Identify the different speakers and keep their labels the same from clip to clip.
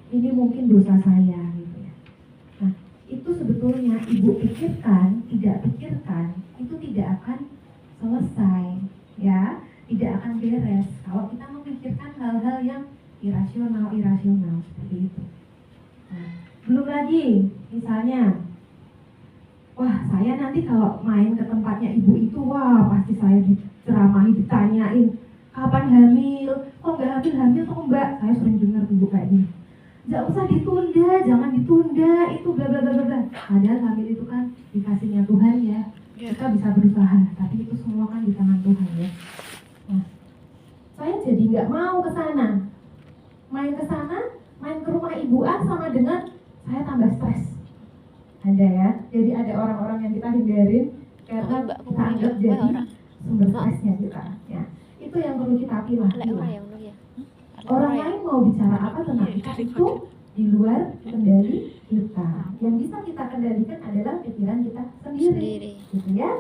Speaker 1: ini mungkin dosa saya gitu ya. Nah, itu sebetulnya ibu pikirkan, tidak pikirkan, itu tidak akan selesai, ya, tidak akan beres kalau kita memikirkan hal-hal yang irasional seperti itu. Nah, belum lagi, misalnya, wah saya nanti kalau main ke tempatnya ibu itu, wah pasti saya diceramahi, ditanyain, kapan hamil, kok nggak hamil kok mbak, saya sering dengar ibu kayak gini. Nggak usah ditunda, jangan ditunda, itu bla bla bla bla. Padahal hamil itu kan dikasihnya Tuhan ya. Kita bisa berusaha, tapi itu semua kan di tangan Tuhan ya. Nah, saya jadi nggak mau ke sana. Main ke sana, main ke rumah ibu A sama dengan saya tambah stres. Ada ya, jadi ada orang-orang yang kita hindarin karena kita anggap jadi sumber stresnya kita. Ya, itu yang perlu kita pilih. Orang lain mau bicara apa tentang kita itu di luar kendali kita. Yang bisa kita kendalikan adalah pikiran kita sendiri. Gitu ya.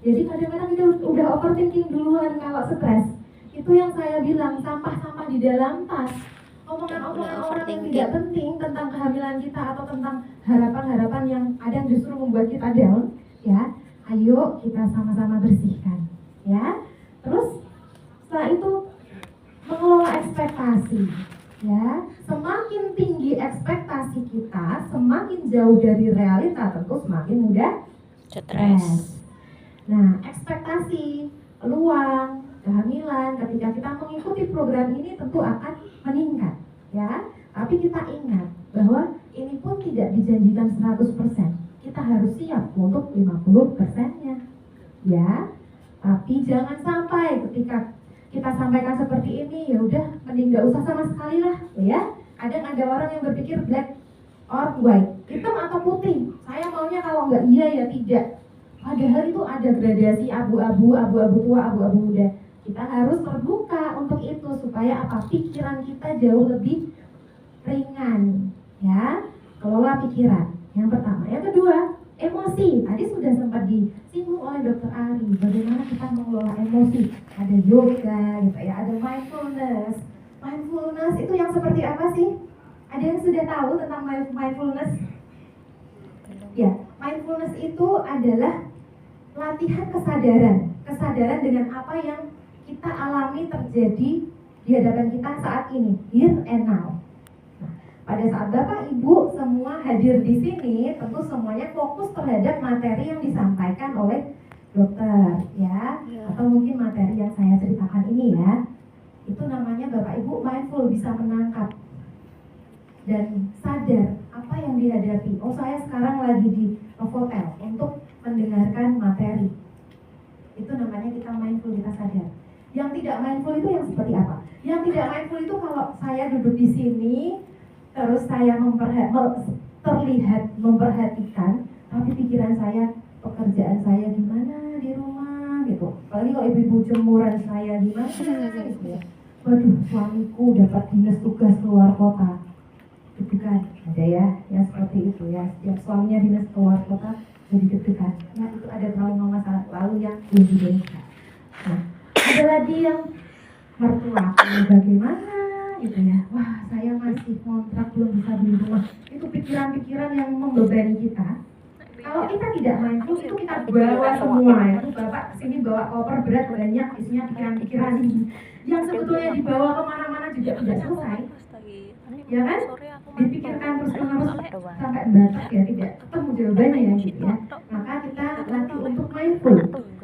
Speaker 1: Jadi kadang-kadang kita udah overthinking duluan kalau stres. Itu yang saya bilang, sampah-sampah di dalam tas, omongan-omongan orang yang tidak penting tentang kehamilan kita atau tentang harapan-harapan yang ada yang justru membuat kita down, ya. Ayo kita sama-sama bersihkan, ya. Terus setelah itu mengelola ekspektasi, ya. Semakin tinggi ekspektasi kita, semakin jauh dari realita, tentu semakin mudah stres. Nah, ekspektasi, peluang kehamilan ketika kita mengikuti program ini tentu akan meningkat, ya. Tapi kita ingat bahwa ini pun tidak dijanjikan 100%. Kita harus siap untuk 50%-nya, ya. Tapi jangan sampai ketika kita sampaikan seperti ini, ya udah mending nggak usah sama sekali lah, ya. Ada orang yang berpikir black or white, hitam atau putih. Saya maunya kalau nggak iya ya tidak. Padahal itu ada gradasi abu-abu tua, abu-abu muda. Kita harus terbuka untuk itu supaya apa? Pikiran kita jauh lebih ringan, ya. Kelola pikiran. Yang pertama, yang kedua, emosi. Tadi sudah sempat disinggung oleh Dr. Ari. Bagaimana kita mengelola emosi? Ada yoga, gitu ya. Ada mindfulness. Mindfulness itu yang seperti apa sih? Ada yang sudah tahu tentang mindfulness? Ya, mindfulness itu adalah latihan kesadaran dengan apa yang kita alami terjadi di hadapan kita saat ini, here and now. Nah, pada saat Bapak Ibu semua hadir di sini, tentu semuanya fokus terhadap materi yang disampaikan oleh dokter, ya, atau mungkin materi yang saya ceritakan ini ya. Itu namanya Bapak Ibu mindful, bisa menangkap dan sadar apa yang dihadapi. Oh, saya sekarang lagi di hotel untuk mendengarkan materi. Itu namanya kita mindful, kita sadar. Yang tidak mindful itu yang seperti apa? Yang tidak mindful itu kalau saya duduk di sini, terus saya terlihat memperhatikan, tapi pikiran saya, pekerjaan saya gimana di rumah gitu. Apalagi kalau ibu-ibu jemuran saya gimana gitu ya. Waduh, suamiku dapat dinas tugas keluar kota. Deg-degan, ada ya, yang seperti itu ya. Setiap suaminya dinas keluar kota jadi deg-degan. Nah, itu ada trauma masa lalu yang belum dibereskan. Nah, ada lagi yang mertua, bagaimana gitu ya. Wah, saya masih kontrak, belum bisa beli rumah. Itu pikiran-pikiran yang membebani kita. Kalau kita tidak mindful, itu kita bawa semua. Itu Bapak kesini bawa koper berat banyak, isinya pikiran-pikiran yang sebetulnya dibawa kemana-mana juga tidak selesai. Ya kan? Dipikirkan terus-menerus sampai batas ya, tidak ketemu jawabannya ya gitu ya. Maka kita latih untuk mindful.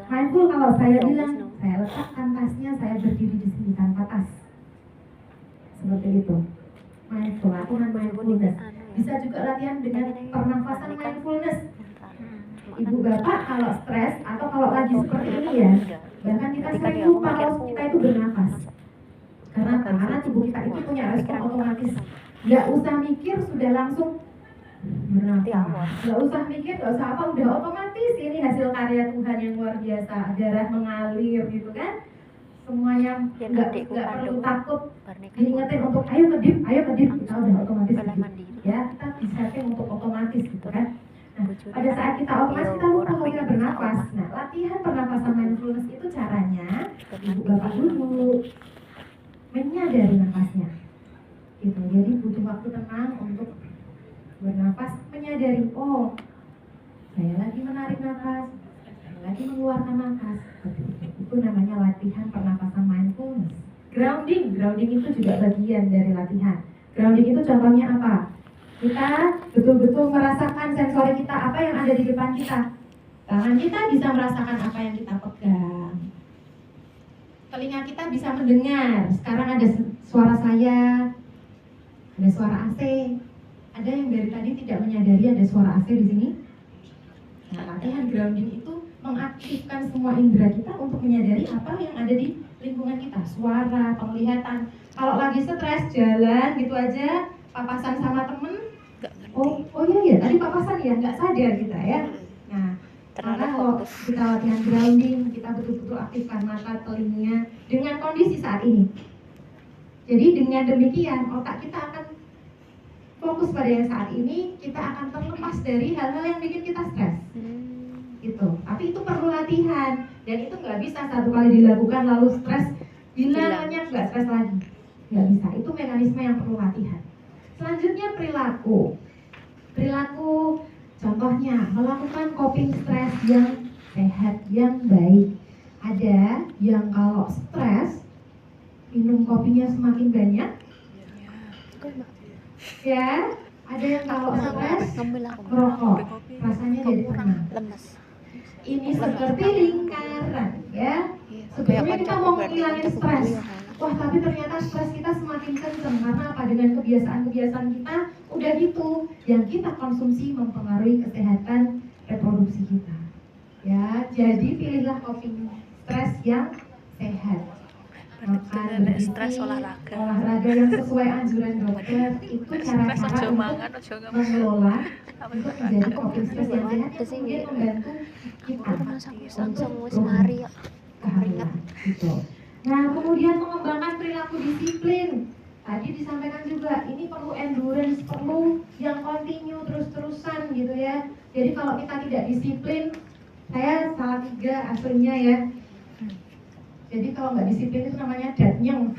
Speaker 1: Mindful kalau saya bilang, saya letakkan tasnya, saya berdiri di sini tanpa tas. Seperti itu. Mindful, latihan mindfulness. Bisa juga latihan dengan pernafasan mindfulness. Ibu bapak kalau stres atau kalau lagi seperti ini ya, bahkan kita sering lupa kalau kita itu bernafas. Karena tubuh kita itu punya respon otomatis. Nggak usah mikir, sudah langsung bernafas. Nggak usah mikir, nggak usah apa, udah otomatis. Ini hasil karya Tuhan yang luar biasa. Darah mengalir gitu kan. Semuanya nggak perlu takut diingetin untuk ayo kedip, kita udah otomatis gitu. Ya, kita disetting untuk otomatis gitu kan. Nah, pada saat kita otomatis kita lupa kalau kita bernafas. Nah, latihan pernafasan mindfulness itu caranya ibu bapak dulu menyadari nafasnya gitu. Jadi butuh waktu waktu tenang untuk bernafas, menyadari, oh saya lagi menarik nafas, saya lagi mengeluarkan nafas. Itu namanya latihan pernapasan mindfulness. Grounding itu juga bagian dari latihan. Grounding itu contohnya apa? Kita betul-betul merasakan sensori kita, apa yang ada di depan kita. Tangan kita bisa merasakan apa yang kita pegang. Telinga kita bisa mendengar. Sekarang ada suara saya, ada suara AC. Ada yang dari tadi tidak menyadari ada suara AC di sini. Nah, latihan grounding itu mengaktifkan semua indera kita untuk menyadari apa yang ada di lingkungan kita. Suara, penglihatan. Kalau lagi stres, jalan gitu aja, papasan sama temen. Oh iya, tadi papasan ya, nggak sadar kita ya. Nah, maka kalau kita latihan grounding, kita betul-betul aktifkan mata, telinga dengan kondisi saat ini. Jadi dengan demikian, otak kita akan fokus pada yang saat ini, kita akan terlepas dari hal-hal yang bikin kita stres. Gitu. Tapi itu perlu latihan, dan itu nggak bisa satu kali dilakukan lalu stres hilang, nggak stres lagi. Nggak bisa. Itu mekanisme yang perlu latihan. Selanjutnya perilaku. Contohnya melakukan coping stres yang sehat, yang baik. Ada yang kalau stres minum kopinya semakin banyak. Ya, ada yang kalau stres merokok, rasanya jadi tenang. Ini seperti lingkaran, ya. Sebetulnya kita mau menghilangin stres. Wah, tapi ternyata stres kita semakin kencang. Karena apa? Dengan kebiasaan-kebiasaan kita udah gitu. Yang kita konsumsi mempengaruhi kesehatan reproduksi kita. Ya, jadi pilihlah coping stres yang sehat. Makan bergizi, olahraga yang sesuai anjuran dokter. Itu cara-cara untuk mengelola untuk menjadi coping stres yang sehat yang kemudian membantu kita untuk kehamilan. Gitu. Nah, kemudian mengembangkan perilaku disiplin. Tadi disampaikan juga, ini perlu endurance, perlu yang continue terus-terusan gitu ya. Jadi kalau kita tidak disiplin, saya salah 3 aslinya ya. Jadi kalau nggak disiplin itu namanya datnyeng.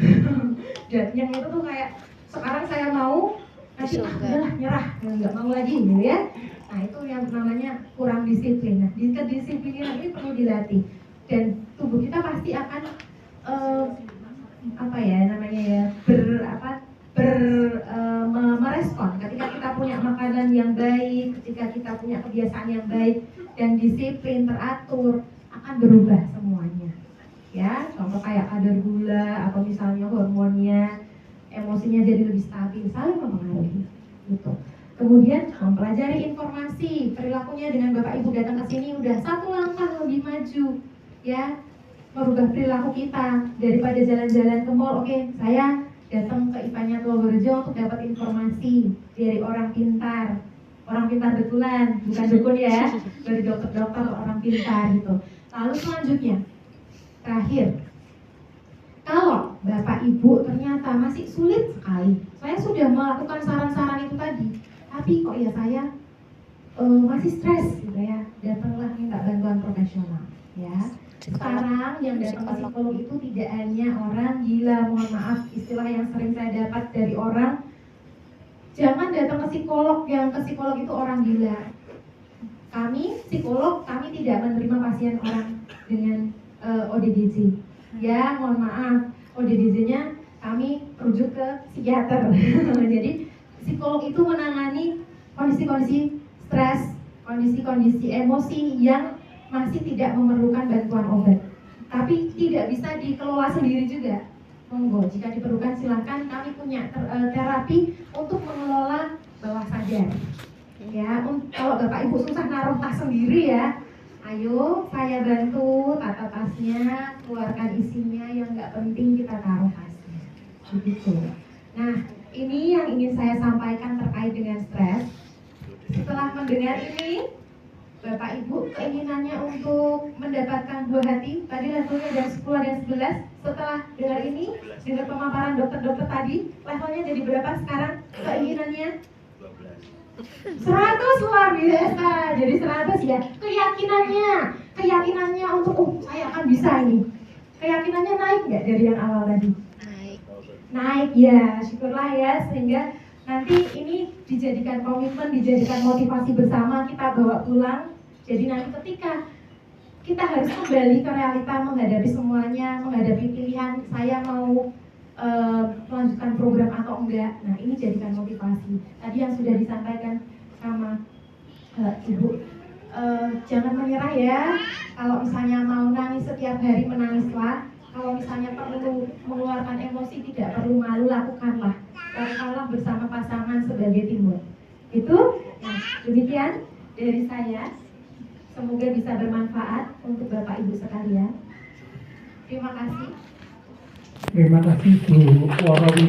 Speaker 1: Datnyeng itu tuh kayak sekarang saya mau, nanti udah nyerah, nggak mau lagi gitu ya. Nah itu yang namanya kurang disiplin. Nah, kedisiplinan ini perlu dilatih. Dan tubuh kita pasti akan merespon ketika kita punya makanan yang baik, ketika kita punya kebiasaan yang baik dan disiplin teratur, akan berubah semuanya. Ya, contoh kayak kadar gula atau misalnya hormonnya, emosinya jadi lebih stabil, saling mempengaruhi. Gitu. Kemudian mempelajari informasi, perilakunya dengan Bapak Ibu datang ke sini udah 1 langkah lebih maju, ya. Merubah perilaku kita daripada jalan-jalan ke mall. Oke, saya datang ke IPA-nya Purworejo untuk dapat informasi dari orang pintar betulan, bukan dukun ya, dari dokter-dokter orang pintar gitu. Lalu selanjutnya, terakhir, kalau Bapak Ibu ternyata masih sulit sekali, saya sudah melakukan saran-saran itu tadi, tapi kok ya saya masih stres gitu ya, datanglah minta bantuan profesional, ya. Sekarang yang datang ke psikolog itu tidak hanya orang gila, mohon maaf istilah yang sering saya dapat dari orang, jangan datang ke psikolog, yang ke psikolog itu orang gila. Kami psikolog, kami tidak menerima pasien orang dengan ODGJ. Ya, mohon maaf, ODGJ-nya kami rujuk ke psikiater. Jadi psikolog itu menangani kondisi-kondisi stres, kondisi-kondisi emosi yang masih tidak memerlukan bantuan obat, tapi tidak bisa dikelola sendiri juga. Monggo, jika diperlukan silahkan, kami punya terapi untuk mengelola bawah sadar. Ya, kalau Bapak Ibu susah naruh tas sendiri ya, ayo saya bantu tata tasnya, keluarkan isinya, yang nggak penting kita taruh tasnya. Begitu. Nah, ini yang ingin saya sampaikan terkait dengan stres. Setelah mendengar ini, Bapak Ibu keinginannya untuk mendapatkan buah hati, tadi levelnya ada 10 dan 11. Setelah dengar ini, dengar pemaparan dokter-dokter tadi, levelnya jadi berapa sekarang keinginannya? 100, luar biasa. Jadi 100 ya. Keyakinannya untuk saya akan bisa ini. Keyakinannya naik nggak dari yang awal tadi? Naik ya, syukurlah ya. Sehingga Nanti ini dijadikan komitmen, dijadikan motivasi bersama, kita bawa pulang. Jadi nanti ketika kita harus kembali ke realita, menghadapi semuanya, menghadapi pilihan saya mau melanjutkan program atau enggak. Nah, ini jadikan motivasi. Tadi yang sudah disampaikan sama Ibu, jangan menyerah ya. Kalau misalnya mau nangis setiap hari, menangislah. Kalau misalnya perlu mengeluarkan emosi, tidak perlu malu, lakukanlah. Lakukanlah bersama pasangan sebagai teamwork. Itu, nah, demikian dari saya. Semoga bisa bermanfaat untuk Bapak Ibu sekalian. Terima kasih.
Speaker 2: Terima kasih Bu Woro.